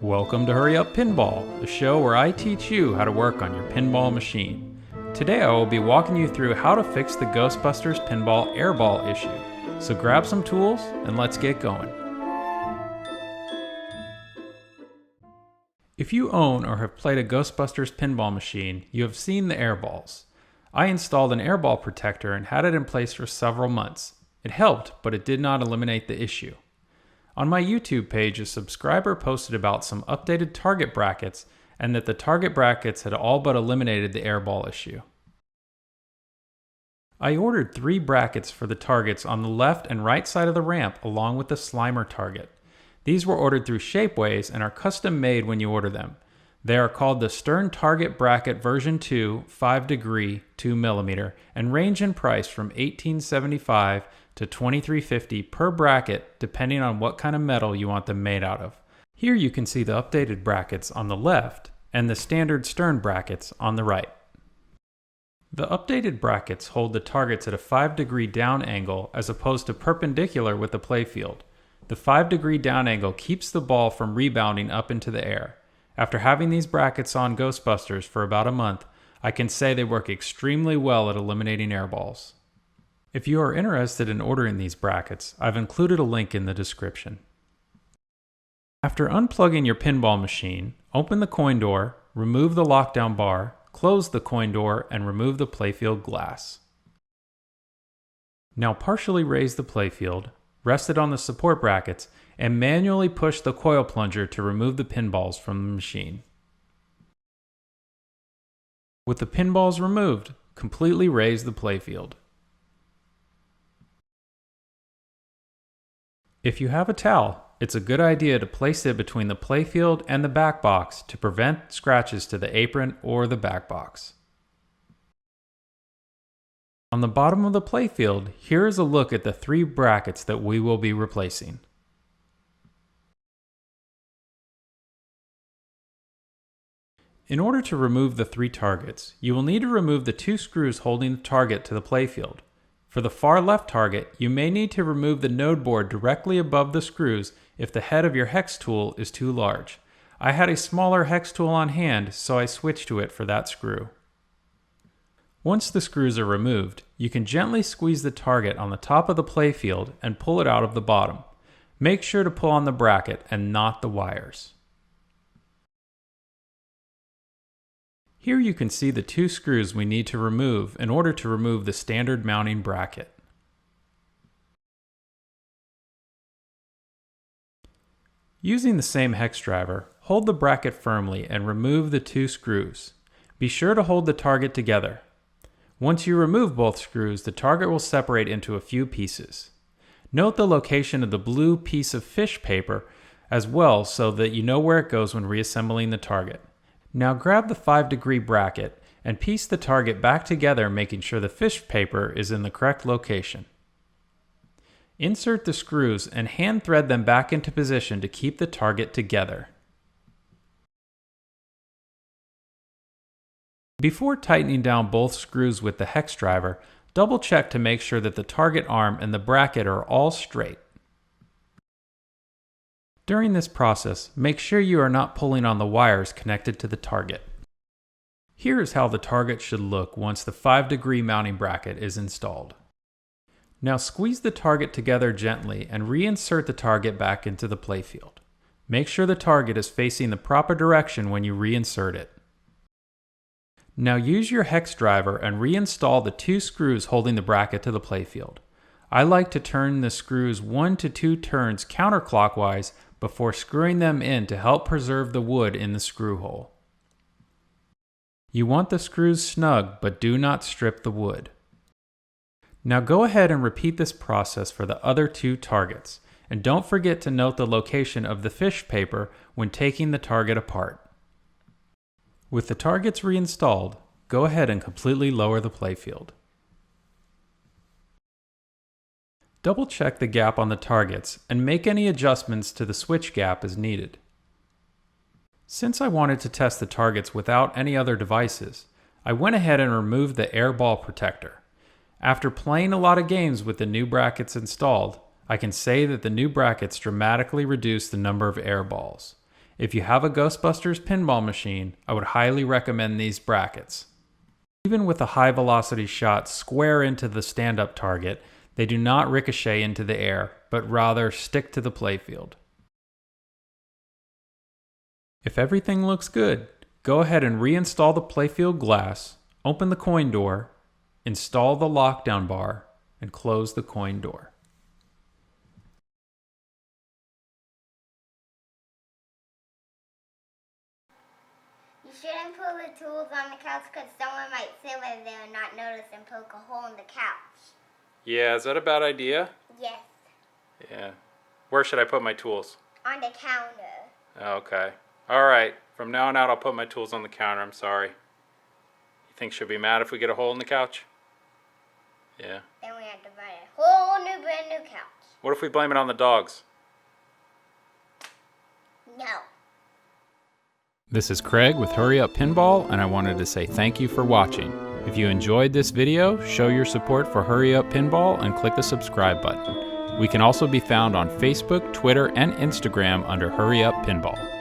Welcome to Hurry Up Pinball, the show where I teach you how to work on your pinball machine. Today I will be walking you through how to fix the Ghostbusters Pinball Airball issue. So grab some tools and let's get going. If you own or have played a Ghostbusters pinball machine, you have seen the airballs. I installed an airball protector and had it in place for several months. It helped, but it did not eliminate the issue. On my YouTube page, a subscriber posted about some updated target brackets and that the target brackets had all but eliminated the airball issue. I ordered 3 brackets for the targets on the left and right side of the ramp along with the Slimer target. These were ordered through Shapeways and are custom made when you order them. They are called the Stern Target Bracket version 2, 5 degree, 2mm, and range in price from $18.75 to $23.50 per bracket depending on what kind of metal you want them made out of. Here you can see the updated brackets on the left and the standard Stern brackets on the right. The updated brackets hold the targets at a 5 degree down angle as opposed to perpendicular with the playfield. The 5 degree down angle keeps the ball from rebounding up into the air. After having these brackets on Ghostbusters for about a month, I can say they work extremely well at eliminating airballs. If you are interested in ordering these brackets, I've included a link in the description. After unplugging your pinball machine, open the coin door, remove the lockdown bar, close the coin door, and remove the playfield glass. Now partially raise the playfield, rest it on the support brackets, and manually push the coil plunger to remove the pinballs from the machine. With the pinballs removed, completely raise the playfield. If you have a towel, it's a good idea to place it between the playfield and the back box to prevent scratches to the apron or the back box. On the bottom of the playfield, here is a look at the 3 brackets that we will be replacing. In order to remove the 3 targets, you will need to remove the 2 screws holding the target to the playfield. For the far left target, you may need to remove the node board directly above the screws if the head of your hex tool is too large. I had a smaller hex tool on hand, so I switched to it for that screw. Once the screws are removed, you can gently squeeze the target on the top of the playfield and pull it out of the bottom. Make sure to pull on the bracket and not the wires. Here you can see the 2 screws we need to remove in order to remove the standard mounting bracket. Using the same hex driver, hold the bracket firmly and remove the 2 screws. Be sure to hold the target together. Once you remove both screws, the target will separate into a few pieces. Note the location of the blue piece of fish paper as well so that you know where it goes when reassembling the target. Now grab the 5 degree bracket and piece the target back together, making sure the fish paper is in the correct location. Insert the screws and hand thread them back into position to keep the target together. Before tightening down both screws with the hex driver, double check to make sure that the target arm and the bracket are all straight. During this process, make sure you are not pulling on the wires connected to the target. Here is how the target should look once the 5 degree mounting bracket is installed. Now squeeze the target together gently and reinsert the target back into the playfield. Make sure the target is facing the proper direction when you reinsert it. Now use your hex driver and reinstall the 2 screws holding the bracket to the playfield. I like to turn the screws 1 to 2 turns counterclockwise before screwing them in to help preserve the wood in the screw hole. You want the screws snug, but do not strip the wood. Now go ahead and repeat this process for the other 2 targets, and don't forget to note the location of the fish paper when taking the target apart. With the targets reinstalled, go ahead and completely lower the playfield. Double check the gap on the targets and make any adjustments to the switch gap as needed. Since I wanted to test the targets without any other devices, I went ahead and removed the airball protector. After playing a lot of games with the new brackets installed, I can say that the new brackets dramatically reduce the number of airballs. If you have a Ghostbusters pinball machine, I would highly recommend these brackets. Even with a high velocity shot square into the stand-up target, they do not ricochet into the air, but rather stick to the playfield. If everything looks good, go ahead and reinstall the playfield glass, open the coin door, install the lockdown bar, and close the coin door. You shouldn't put the tools on the couch because someone might sit right there and not notice and poke a hole in the couch. Yeah, is that a bad idea? Yes. Yeah. Where should I put my tools? On the counter. Okay. All right. From now on out, I'll put my tools on the counter. I'm sorry. You think she'll be mad if we get a hole in the couch? Yeah. Then we have to buy a whole new brand new couch. What if we blame it on the dogs? No. This is Craig with Hurry Up Pinball, and I wanted to say thank you for watching. If you enjoyed this video, show your support for Hurry Up Pinball and click the subscribe button. We can also be found on Facebook, Twitter, and Instagram under Hurry Up Pinball.